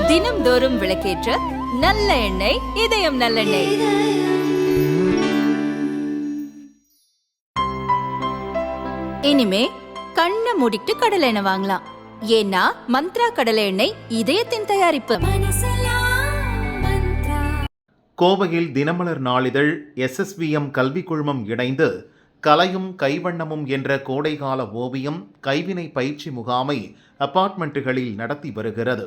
தினம்தோறும் விளக்கேற்ற நல்ல எண்ணெய் இதயம் நல்லெண்ணெய். இனிமே கண்ணை மூடிட்டு கடலை எண்ணெய் வாங்கலாம். ஏன்னா மந்த்ரா கடலை எண்ணெய் இதயத்தின் தயாரிப்பு. கோவையில் தினமலர் நாளிதழ் SSVM கல்வி குழுமம் இணைந்து கலையும் கைவண்ணமும் என்ற கோடைகால ஓவியம் கைவினை பயிற்சி முகாமை அபார்ட்மெண்ட்டுகளில் நடத்தி வருகிறது.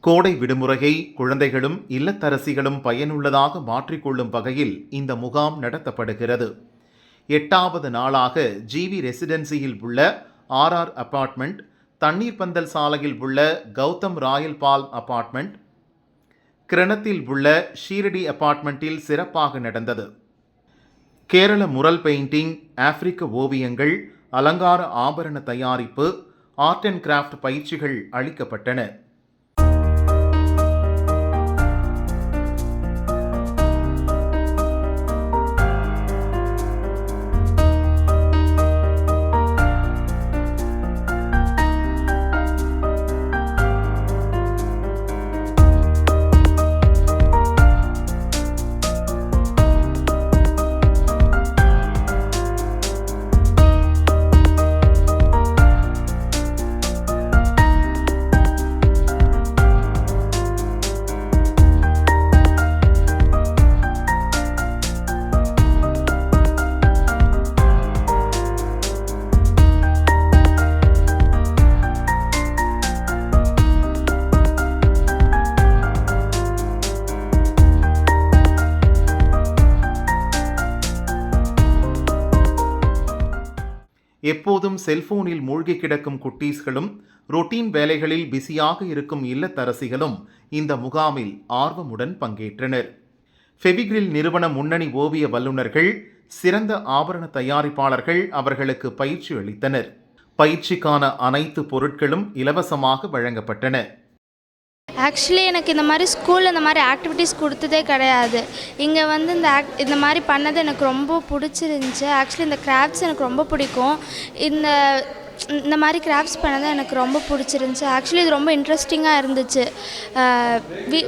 கோடை விடுமுறையை குழந்தைகளும் இல்லத்தரசிகளும் பயனுள்ளதாக மாற்றிக்கொள்ளும் வகையில் இந்த முகாம் நடத்தப்படுகிறது. 8வது நாளாக GV ரெசிடென்சியில் உள்ள RR அபார்ட்மெண்ட், தண்ணீர் பந்தல் சாலையில் உள்ள கௌதம் ராயல் பால்ம் அபார்ட்மெண்ட், கிரணத்தில் உள்ள ஷீரடி அபார்ட்மெண்ட்டில் சிறப்பாக நடந்தது. கேரள முரல் பெயிண்டிங், ஆப்பிரிக்க ஓவியங்கள், அலங்கார ஆபரண தயாரிப்பு, ஆர்ட் அண்ட் கிராஃப்ட் பயிற்சிகள் அளிக்கப்பட்டன. எப்போதும் செல்போனில் மூழ்கி கிடக்கும் குட்டீஸ்களும் ரொட்டீன் வேலைகளில் பிஸியாக இருக்கும் இல்லத்தரசிகளும் இந்த முகாமில் ஆர்வமுடன் பங்கேற்றனர். ஃபெவிகிரில் நிறுவன முன்னணி ஓவிய வல்லுநர்கள், சிறந்த ஆபரண தயாரிப்பாளர்கள் அவர்களுக்கு பயிற்சி அளித்தனர். பயிற்சிக்கான அனைத்து பொருட்களும் இலவசமாக வழங்கப்பட்டன. ஆக்சுவலி எனக்கு இந்த மாதிரி ஸ்கூலில் இந்த மாதிரி ஆக்டிவிட்டீஸ் கொடுத்ததே கிடையாது. இங்கே வந்து இந்த மாதிரி பண்ணது எனக்கு ரொம்ப பிடிச்சிருந்துச்சி. ஆக்சுவலி இந்த கிராஃப்ட்ஸ் எனக்கு ரொம்ப பிடிக்கும். இந்த மாதிரி கிராஃப்ட்ஸ் பண்ணது எனக்கு ரொம்ப பிடிச்சிருந்துச்சி. ஆக்சுவலி இது ரொம்ப இன்ட்ரெஸ்டிங்காக இருந்துச்சு.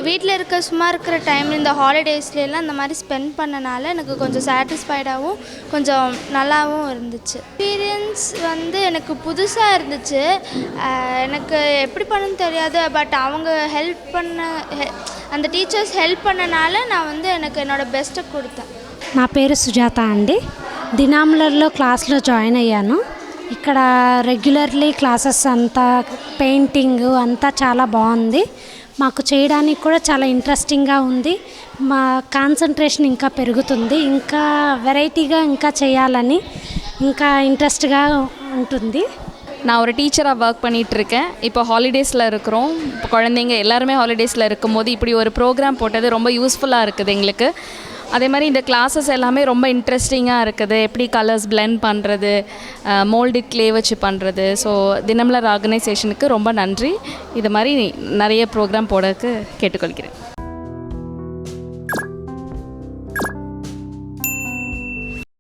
வீட்டில் சும்மா இருக்கிற டைமில் இந்த ஹாலிடேஸ்லாம் இந்த மாதிரி ஸ்பெண்ட் பண்ணனால எனக்கு கொஞ்சம் சாட்டிஸ்ஃபைடாகவும் கொஞ்சம் நல்லாவும் இருந்துச்சு. எக்ஸ்பீரியன்ஸ் வந்து எனக்கு புதுசாக இருந்துச்சு. எனக்கு எப்படி பண்ணணும்னு தெரியாது. பட் அவங்க அந்த டீச்சர்ஸ் ஹெல்ப் பண்ணனால நான் வந்து எனக்கு என்னோடய பெஸ்ட்டை கொடுத்தேன். నా పేరు సుజాత అండి. దినామలర్లో క్లాస్లో జాయిన్ అయ్యాను. ఇక్కడ రెగ్యులర్లీ క్లాసెస్ అంతా పెయింటింగ్ అంతా చాలా బాగుంది. మాకు చేయడానికి కూడా చాలా ఇంట్రెస్టింగ్గా ఉంది. మా కాన్సన్ట్రేషన్ ఇంకా పెరుగుతుంది. ఇంకా వెరైటీగా ఇంకా చేయాలని ఇంకా ఇంట్రెస్ట్గా ఉంటుంది. நான் ஒரு டீச்சராக ஒர்க் பண்ணிகிட்ருக்கேன். இப்போ ஹாலிடேஸில் இருக்கிறோம். இப்போ குழந்தைங்க எல்லாருமே ஹாலிடேஸில் இருக்கும்போது இப்படி ஒரு ப்ரோக்ராம் போட்டது ரொம்ப யூஸ்ஃபுல்லாக இருக்குது எங்களுக்கு. அதே மாதிரி இந்த கிளாஸஸ் எல்லாமே ரொம்ப இன்ட்ரெஸ்டிங்காக இருக்குது. எப்படி கலர்ஸ் பிளெண்ட் பண்ணுறது, மோல்டட் க்ளே வச்சு பண்ணுறது. ஸோ தினமலர் ஆர்கனைசேஷனுக்கு ரொம்ப நன்றி. இது மாதிரி நிறைய ப்ரோக்ராம் போடறதுக்கு கேட்டுக்கொள்கிறேன்.